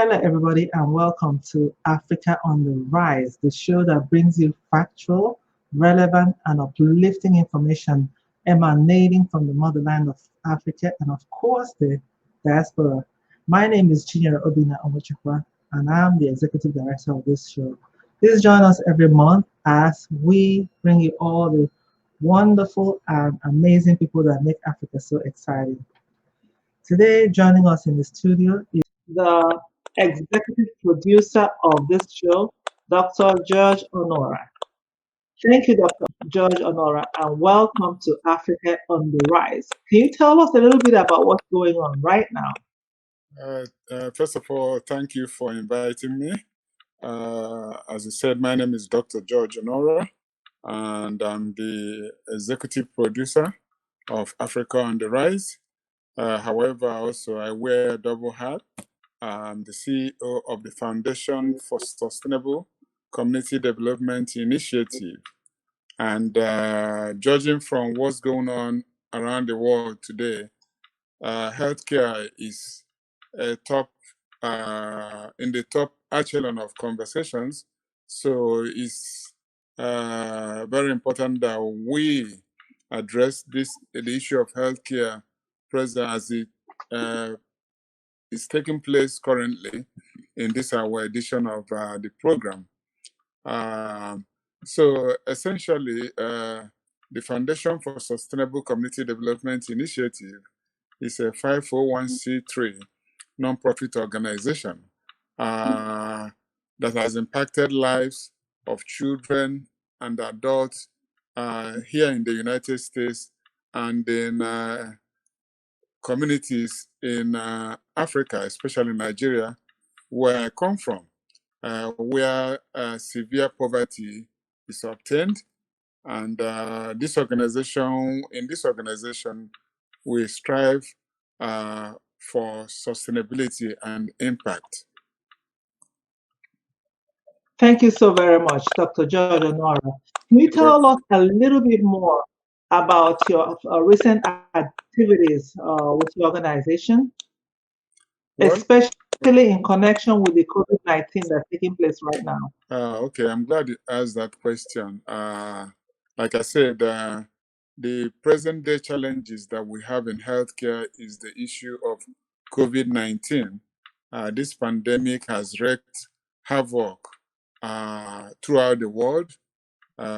Hello, everybody, and welcome to Africa on the Rise, the show that brings you factual, relevant, and uplifting information emanating from the motherland of Africa and, of course, the diaspora. My name is Chinyere Obina Omochukwa, and I'm the Executive Director of this show. Please join us every month as we bring you all the wonderful and amazing people that make Africa so exciting. Today, joining us in the studio is the executive producer of this show, Dr. George Onuorah. Thank you, Dr. George Onuorah, and welcome to Africa on the Rise. Can you tell us a little bit about what's going on right now? First of all, thank you for inviting me. As you said, my name is Dr. George Onuorah, and I'm the executive producer of Africa on the Rise. However, also I wear a double hat. I'm the CEO of the Foundation for Sustainable Community Development Initiative. And judging from what's going on around the world today, healthcare is a top in the top echelon of conversations. So it's very important that we address the issue of healthcare present as it is taking place currently in this our edition of the program. So essentially, the Foundation for Sustainable Community Development Initiative is a 501c3 nonprofit organization that has impacted lives of children and adults here in the United States and in communities in Africa, especially Nigeria, where I come from, where severe poverty is obtained. And in this organization, we strive for sustainability and impact. Thank you so very much, Dr. George Onuorah. Can you tell us a little bit more about your recent activities with your organization, especially in connection with the COVID-19 that's taking place right now? Okay, I'm glad you asked that question. Like I said, the present day challenges that we have in healthcare is the issue of COVID-19. This pandemic has wreaked havoc throughout the world,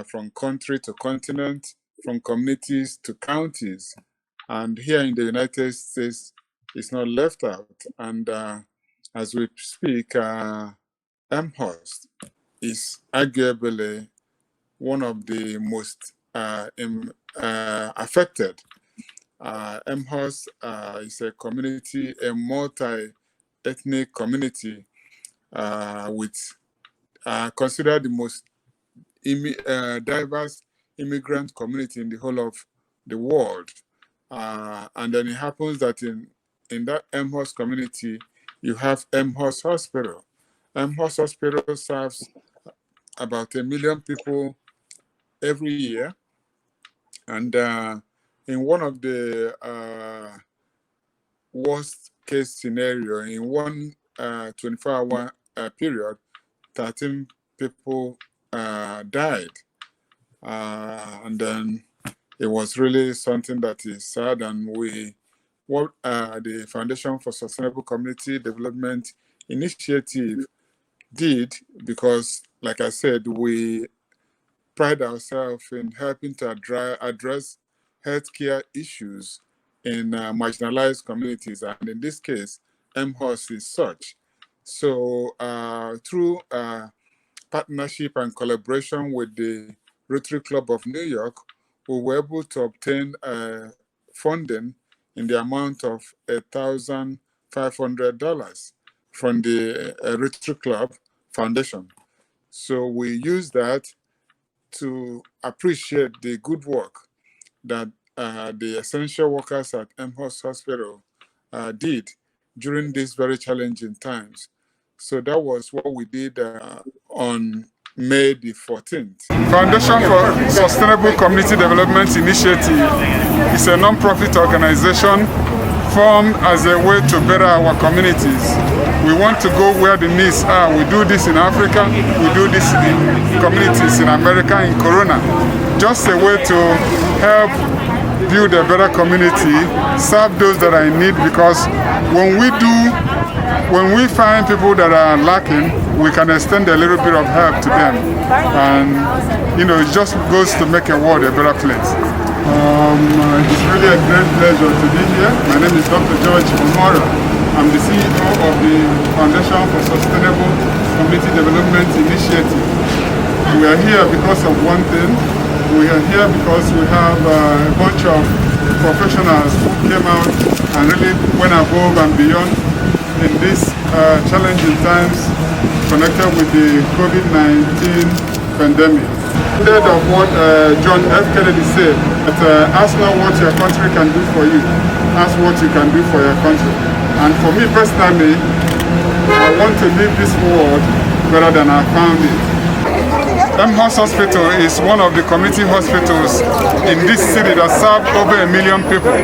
from country to continent, from communities to counties. And here in the United States, it's not left out. And as we speak, Amherst is arguably one of the most affected. Amherst is a community, a multi-ethnic community with considered the most diverse immigrant community in the whole of the world. And then it happens that in that Amherst community, you have Amherst Hospital. Amherst Hospital serves about 1 million people every year. And in one of the worst case scenario, in one 24-hour period, 13 people died. And then it was really something that is sad. And what the Foundation for Sustainable Community Development Initiative did, because like I said, we pride ourselves in helping to address healthcare issues in marginalized communities, and in this case, Amherst is such. So through partnership and collaboration with the Rotary Club of New York, we were able to obtain funding in the amount of $1,500 from the Rotary Club Foundation. So we use that to appreciate the good work that the essential workers at Amherst Hospital did during these very challenging times. So that was what we did on May the 14th. Foundation for Sustainable Community Development Initiative is a non-profit organization formed as a way to better our communities We want to go where the needs are. We do this in Africa, we do this in communities in America, in Corona. Just a way to help build a better community, serve those that are in need, because when we find people that are lacking, we can extend a little bit of help to them. And, it just goes to make a world a better place. It's really a great pleasure to be here. My name is Dr. George Onuorah. I'm the CEO of the Foundation for Sustainable Community Development Initiative. We are here because of one thing. We are here because we have a bunch of professionals who came out and really went above and beyond in these challenging times connected with the COVID-19 pandemic. Instead of what John F. Kennedy said, that ask not what your country can do for you, ask what you can do for your country. And for me personally, I want to leave this world better than I found it. Jos Hospital is one of the community hospitals in this city that serve over 1 million people.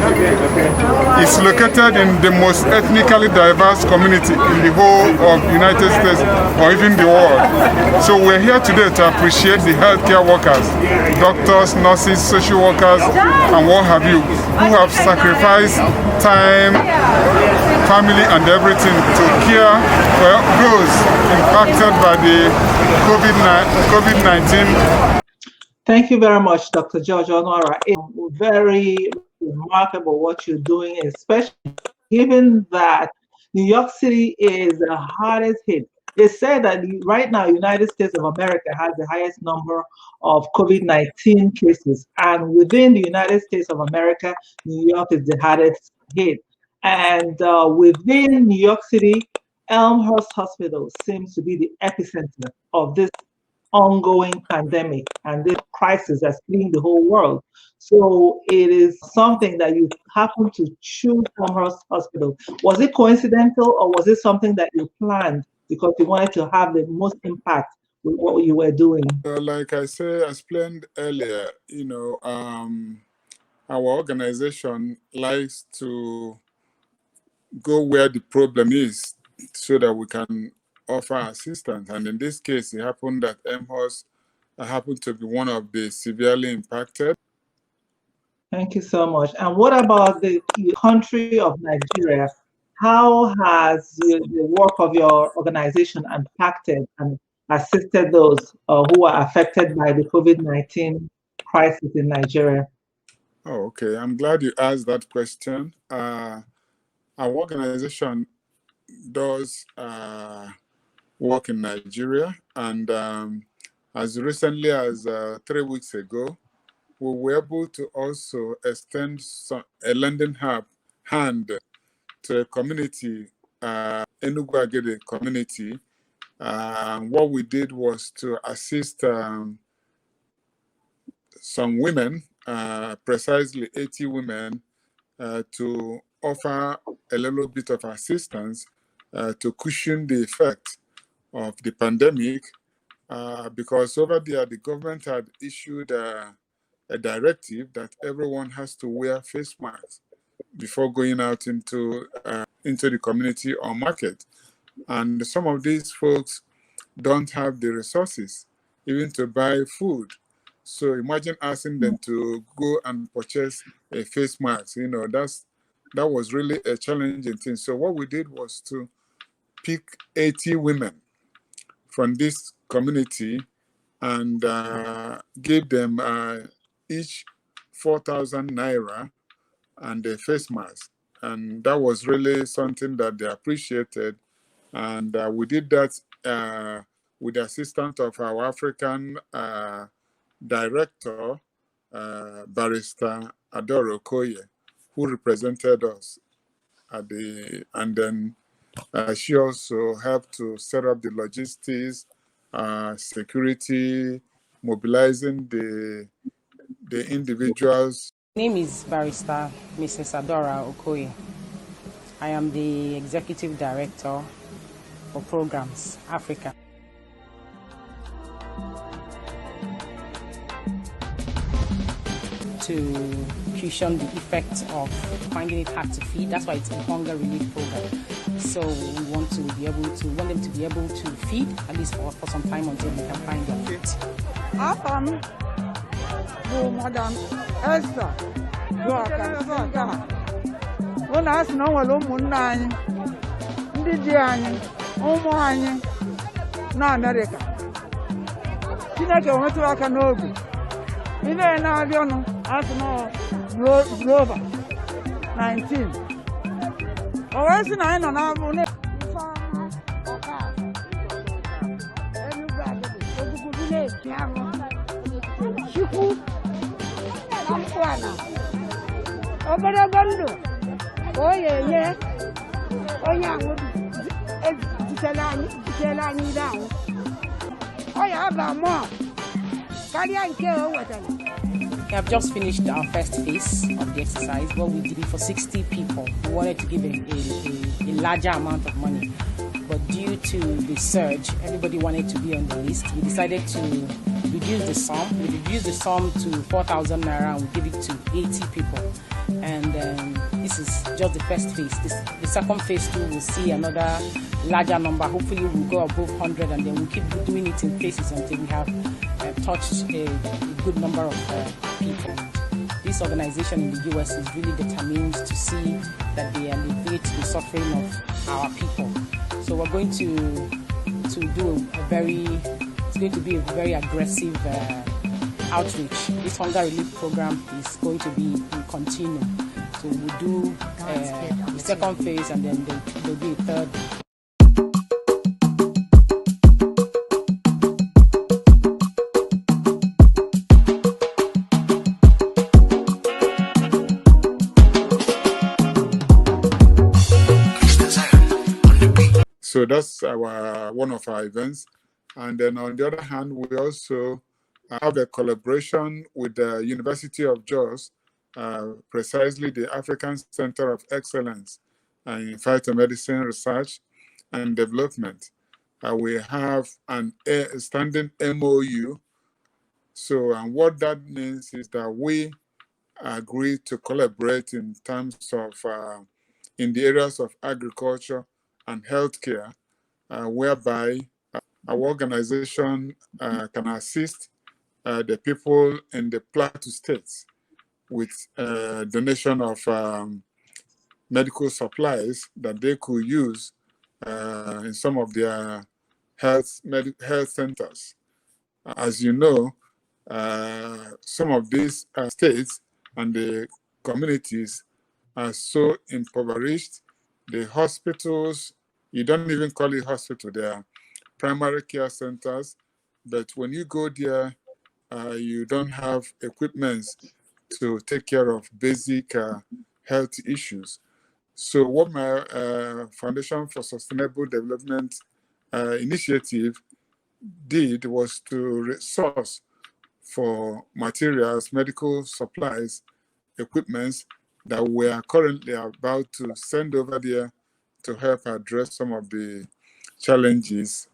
It's located in the most ethnically diverse community in the whole of the United States or even the world. So we're here today to appreciate the healthcare workers, doctors, nurses, social workers, and what have you, who have sacrificed time, family, and everything to care for those impacted by the COVID-19. Thank you very much, Dr. George Onuorah. It's very remarkable what you're doing, especially given that New York City is the hardest hit. It's said that right now, United States of America has the highest number of COVID-19 cases. And within the United States of America, New York is the hardest hit. And within New York City, Elmhurst Hospital seems to be the epicenter of this ongoing pandemic and this crisis that's hitting the whole world. So it is something that you happen to choose Elmhurst Hospital. Was it coincidental, or was it something that you planned because you wanted to have the most impact with what you were doing? Like I explained earlier, our organization likes to go where the problem is so that we can offer assistance. And in this case, it happened that Elmhurst happened to be one of the severely impacted. Thank you so much. And what about the country of Nigeria? How has the work of your organization impacted and assisted those who are affected by the COVID-19 crisis in Nigeria? Oh, okay. I'm glad you asked that question. Our organization does work in Nigeria, and as recently as 3 weeks ago, we were able to also extend a lending hand to a community, Aguiyi community. What we did was to assist some women, precisely 80 women, to offer a little bit of assistance to cushion the effect of the pandemic, because over there the government had issued a directive that everyone has to wear face masks before going out into the community or market. And some of these folks don't have the resources even to buy food. So imagine asking them to go and purchase a face mask. That was really a challenging thing. So what we did was to pick 80 women from this community and gave them each 4,000 naira and a face mask. And that was really something that they appreciated. And we did that with the assistance of our African director, Barrister Adoro Okoye, who represented us and then she also helped to set up the logistics, security, mobilizing the individuals. My name is Barrister Mrs. Adora Okoye. I am the Executive Director for Programs Africa. To cushion the effects of finding it hard to feed. That's why it's a hunger relief program. So we want them to be able to feed at least for some time until we can find their feet. Madam Esther, when I know what Munani, Indian, Omoani, no America. Tinaka went to Akanobi. In an avion, as no Grover 19. Oh, I see 9 on our money. Obere gondo oye onya titela anyi down oya ba mo carry nke o wetani. We have just finished our first phase of the exercise. What we did it for 60 people. We wanted to give a larger amount of money, but due to the surge, everybody wanted to be on the list. We decided to reduce the sum. We reduced the sum to 4,000 naira and we give it to 80 people. And this is just the first phase. The second phase too, we'll see another larger number. Hopefully we'll go above 100 and then we'll keep doing it in phases until we have touched a good number of people. This organization in the US is really determined to see that they alleviate the suffering of our people. So we're going to do it's going to be a very aggressive outreach. This hunger relief program is going to be in continue. So we'll do the second phase and then there'll be a third. So that's one of our events. And then on the other hand, we also have a collaboration with the University of Jos, precisely the African Center of Excellence in Phytomedicine Research and Development. We have a standing MOU. So, and what that means is that we agree to collaborate in terms of, in the areas of agriculture and healthcare, whereby our organization can assist the people in the Plateau State with donation of medical supplies that they could use in some of their health centers. As you know, some of these states and the communities are so impoverished. The hospitals, you don't even call it hospital, they are primary care centers, but when you go there, you don't have equipment to take care of basic health issues. So what my Foundation for Sustainable Development initiative did was to resource for materials, medical supplies, equipments that we are currently about to send over there to help address some of the challenges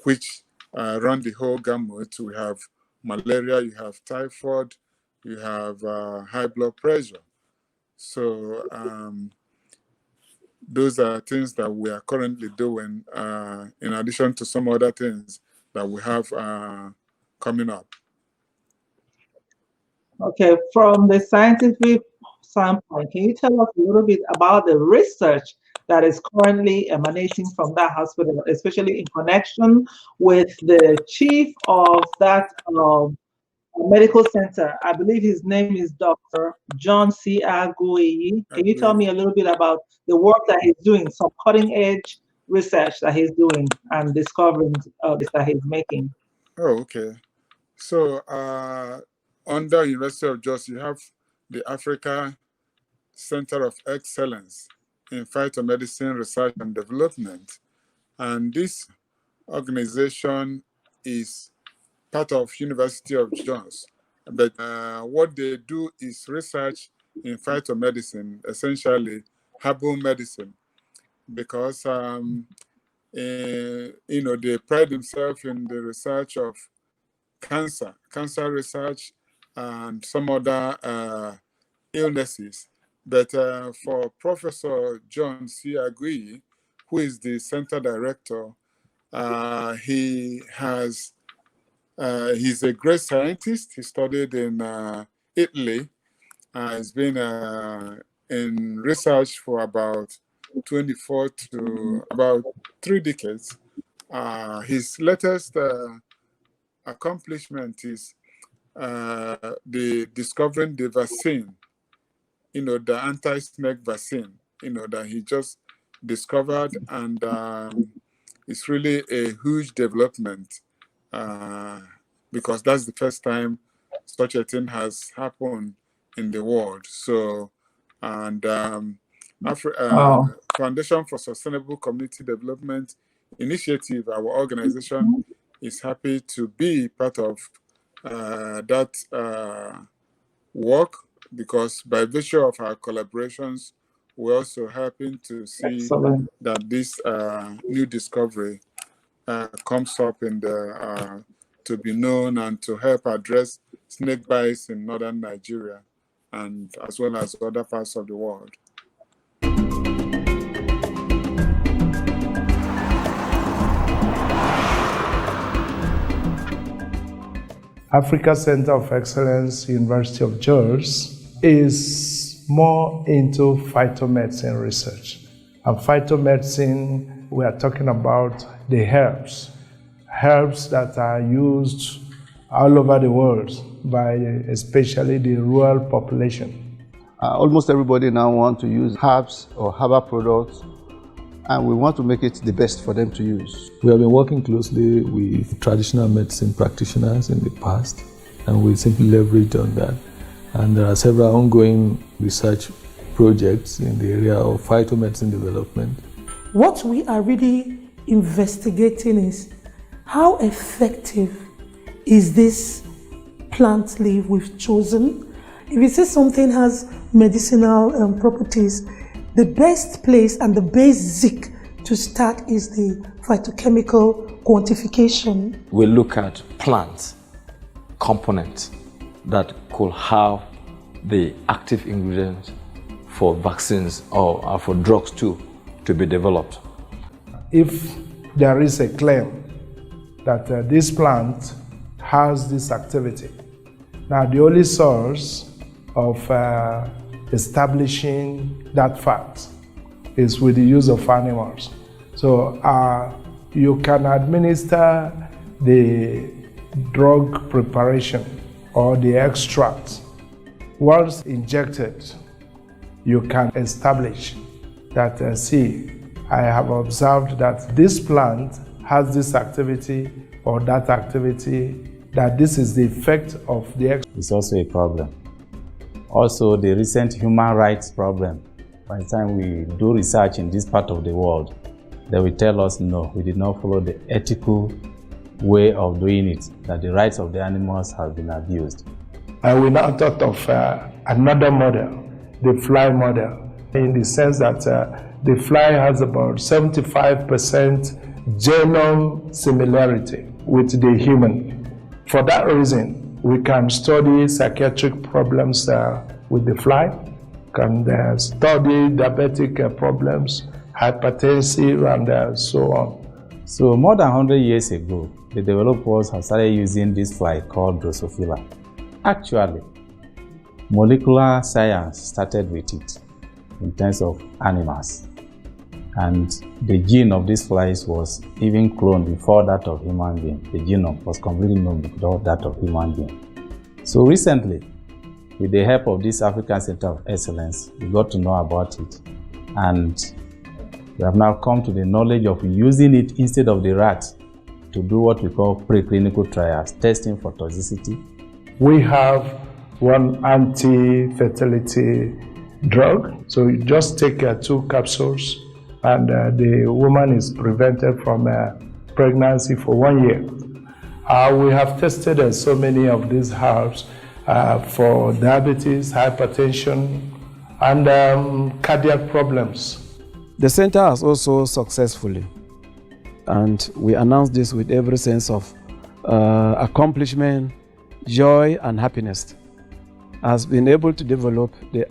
which run the whole gamut. We have malaria, you have typhoid, you have high blood pressure. So those are things that we are currently doing in addition to some other things that we have coming up. Okay, from the scientific standpoint, can you tell us a little bit about the research that is currently emanating from that hospital, especially in connection with the chief of that medical center? I believe his name is Dr. John C. Aguiyi. Can you tell me a little bit about the work that he's doing, some cutting edge research that he's doing and discoveries that he's making? Oh, okay. So under University of Jos, you have the Africa Center of Excellence in Phytomedicine Research and Development. And this organization is part of University of Jos. But what they do is research in phytomedicine, essentially herbal medicine, because they pride themselves in the research of cancer research, and some other illnesses. But for Professor John C. Aguiyi, who is the center director, he's a great scientist. He studied in Italy. He's been in research for about 24 to about 3 decades. His latest accomplishment is the discovering the vaccine, the anti-snake vaccine, that he just discovered, and it's really a huge development because that's the first time such a thing has happened in the world. So, and Foundation for Sustainable Community Development Initiative, our organization, is happy to be part of that work, because by virtue of our collaborations, we're also helping to see that this new discovery comes up in the to be known and to help address snake bites in northern Nigeria and as well as other parts of the world. Africa Center of Excellence, University of Jos, is more into phytomedicine research. And phytomedicine, we are talking about the herbs that are used all over the world by especially the rural population. Almost everybody now wants to use herbs or herbal products, and we want to make it the best for them to use. We have been working closely with traditional medicine practitioners in the past, and we simply leverage on that. And there are several ongoing research projects in the area of phytomedicine development. What we are really investigating is how effective is this plant leaf we've chosen. If you say something has medicinal properties, the best place and the basic to start is the phytochemical quantification. We look at plant components that could have the active ingredients for vaccines or for drugs too to be developed. If there is a claim that this plant has this activity, now the only source of establishing that fact is with the use of animals. So you can administer the drug preparation or the extract. Once injected, you can establish that, I have observed that this plant has this activity or that activity, that this is the effect of the extract. It's also a problem. Also, the recent human rights problem. By the time we do research in this part of the world, they will tell us, no, we did not follow the ethical way of doing it, that the rights of the animals have been abused. And we now thought of another model, the fly model, in the sense that the fly has about 75% genome similarity with the human. For that reason, we can study psychiatric problems with the fly, can study diabetic problems, hypertension, and so on. So more than 100 years ago, the developers have started using this fly called Drosophila. Actually, molecular science started with it in terms of animals. And the gene of these flies was even cloned before that of human being. The genome was completely known before that of human being. So recently, with the help of this African Center of Excellence, we got to know about it. And we have now come to the knowledge of using it instead of the rat to do what we call preclinical trials, testing for toxicity. We have one anti-fertility drug. So you just take 2 capsules and the woman is prevented from pregnancy for 1 year. We have tested so many of these herbs for diabetes, hypertension, and cardiac problems. The center has also successfully, and we announce this with every sense of accomplishment, joy, and happiness, has been able to develop the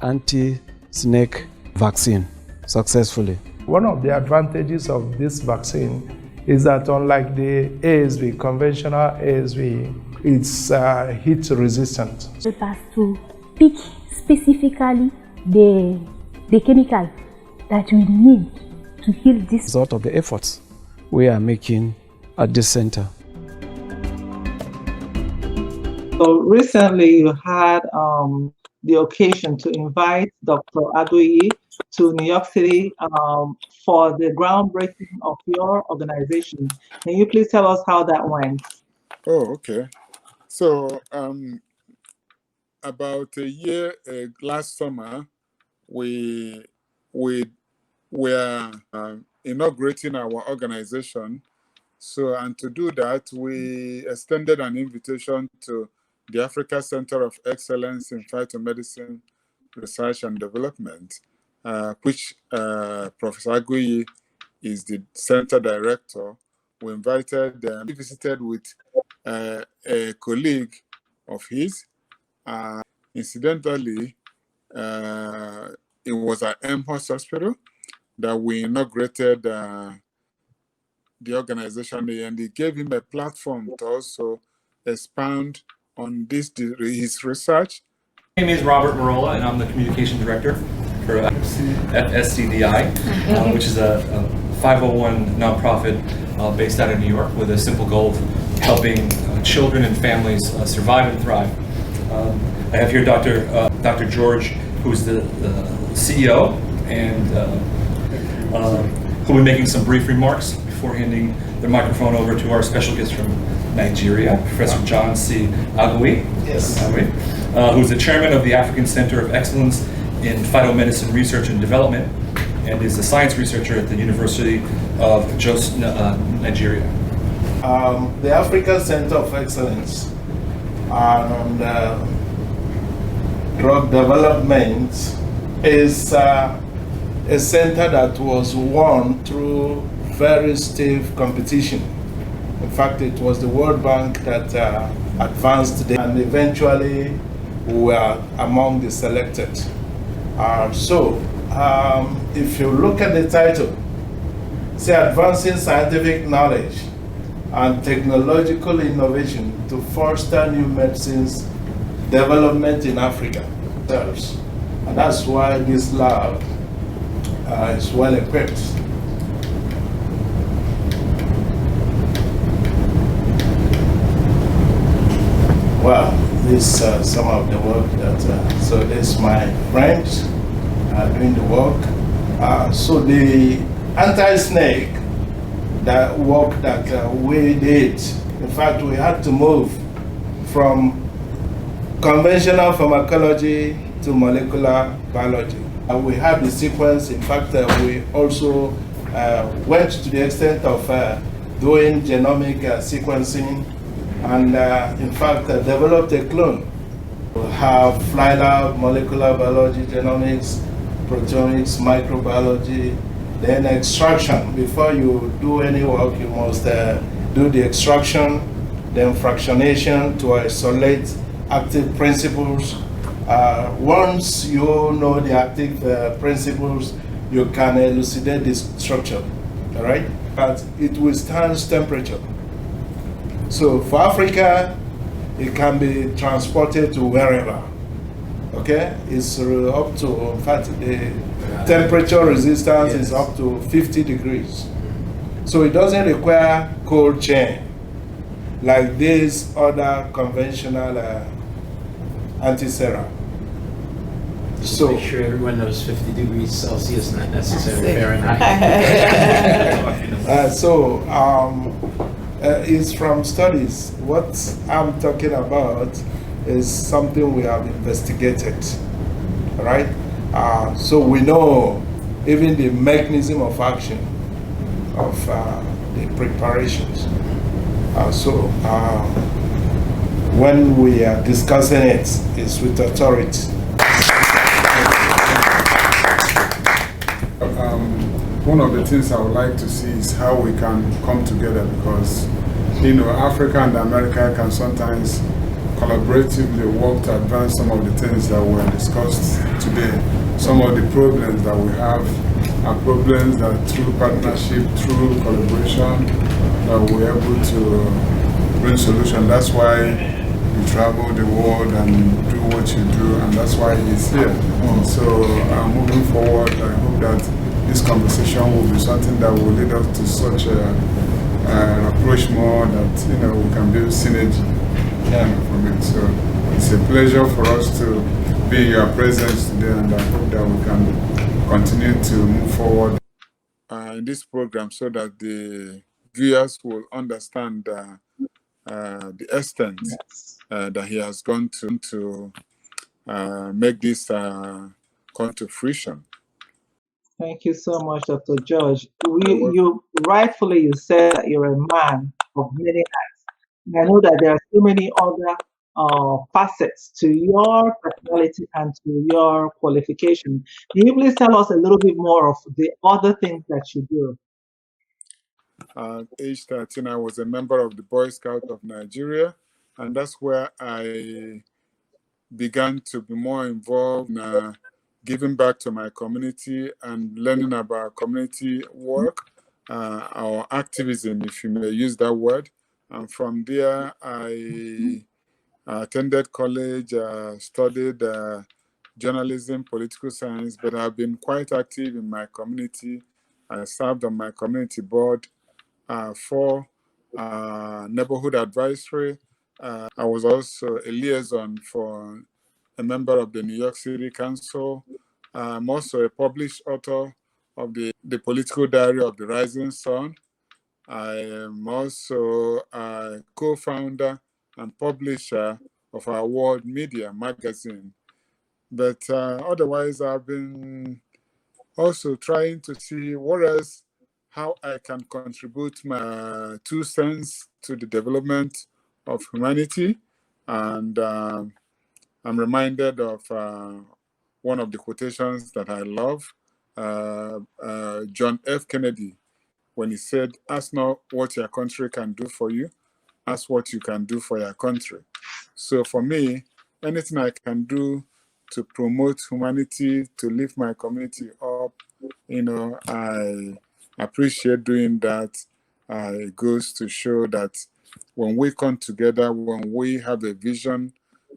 snake vaccine successfully. One of the advantages of this vaccine is that unlike the ASV, conventional ASV, it's heat resistant. Help us to pick specifically the chemical that we need to kill this. Result of the efforts we are making at this center. So recently you had the occasion to invite Dr. Aguiyi to New York City for the groundbreaking of your organization. Can you please tell us how that went? Oh, okay. So about a year last summer, we were inaugurating our organization. So, and to do that, we extended an invitation to the Africa Center of Excellence in Phytomedicine Research and Development, which Professor Aguiyi is the center director. We invited them. He visited with a colleague of his. Incidentally, it was at Amherst Hospital that we inaugurated the organization, and it gave him a platform to also expound on his research. My name is Robert Marola, and I'm the Communication Director for FSCDI, which is a 501 nonprofit based out of New York with a simple goal of helping children and families survive and thrive. I have here Dr. George, who's the CEO, and who will be making some brief remarks before handing the microphone over to our special guest from Nigeria, Professor John C. Aguiyi, who's the chairman of the African Center of Excellence in Phytomedicine Research and Development, and is a science researcher at the University of Jos, Nigeria. The African Center of Excellence and Drug Development is a center that was won through very stiff competition. In fact, it was the World Bank that advanced it, and eventually we were among the selected. If you look at the title, say advancing scientific knowledge and technological innovation to foster new medicines development in Africa. And that's why this lab is well equipped. Well, this is some of the work that, so this is my friends doing the work. So the anti-snake, that work that we did, in fact, we had to move from conventional pharmacology to molecular biology. We have the sequence. In fact, we also went to the extent of doing genomic sequencing, and in fact developed a clone. We have fly lab, molecular biology, genomics, proteomics, microbiology, then extraction. Before you do any work, you must do the extraction, then fractionation to isolate active principles. Once you know the active principles, you can elucidate the structure, all right? But it withstands temperature. So for Africa, it can be transported to wherever, okay? It's up to, in fact, the temperature resistance is up to 50 degrees. So it doesn't require cold chain like these other conventional anti-serum. So make sure everyone knows 50 degrees Celsius, not necessarily Fahrenheit. It's from studies. What I'm talking about is something we have investigated, right? So we know even the mechanism of action of the preparations. When we are discussing it, it's with authority. One of the things I would like to see is how we can come together, because, you know, Africa and America can sometimes collaboratively work to advance some of the things that were discussed today. Some of the problems that we have are problems that through partnership, through collaboration, we're able to bring solutions. That's why you travel the world and do what you do, and that's why he's here. So moving forward, I hope that this conversation will be something that will lead us to such an approach more that we can build synergy from it. So it's a pleasure for us to be in your presence today, and I hope that we can continue to move forward in this program so that the viewers will understand the extent that he has gone to make this come to fruition. Thank you so much, Dr. George. You rightfully said that you're a man of many hats. I know that there are so many other facets to your personality and to your qualification. Can you please tell us a little bit more of the other things that you do? At age 13, I was a member of the Boy Scouts of Nigeria, and that's where I began to be more involved in giving back to my community and learning about community work, or activism, if you may use that word. And from there, I attended college, studied journalism, political science, but I've been quite active in my community. I served on my community board for neighborhood advisory. I was also a liaison for a member of the New York City Council. I'm also a published author of the political diary of the Rising Sun. I am also a co-founder and publisher of our World Media magazine. But otherwise, I've been also trying to see what else, how I can contribute my 2 cents to the development of humanity. And I'm reminded of one of the quotations that I love, John F. Kennedy, when he said, "Ask not what your country can do for you, ask what you can do for your country." So for me, anything I can do to promote humanity, to lift my community up, I appreciate doing that. It goes to show that when we come together, when we have a vision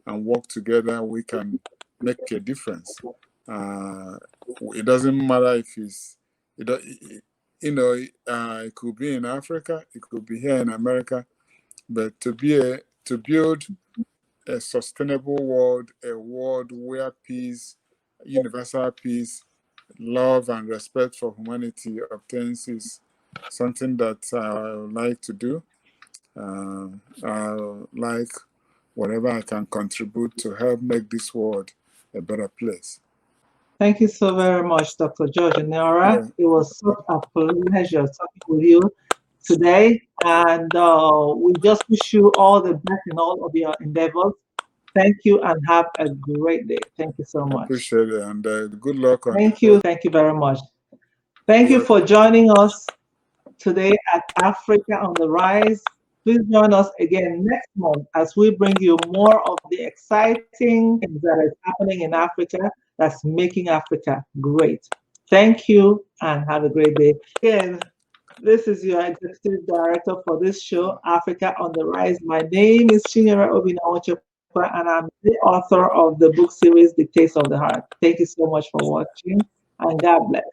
and work together, we can make a difference. It doesn't matter if it could be in Africa, it could be here in America, but to build a sustainable world, a world where peace, universal peace, love and respect for humanity obtains is something that I would like to do. I like whatever I can contribute to help make this world a better place. Thank you so very much, Dr. George Onuorah. It was such a pleasure talking with you today, and we just wish you all the best in all of your endeavors. Thank you and have a great day. Thank you so much. Appreciate it, and good luck. Thank you very much. Thank you for joining us today at Africa on the Rise. Please join us again next month as we bring you more of the exciting things that is happening in Africa that's making Africa great. Thank you and have a great day. Again, this is your Executive Director for this show, Africa on the Rise. My name is Chinyere Obinna, and I'm the author of the book series, The Taste of the Heart. Thank you so much for watching, and God bless.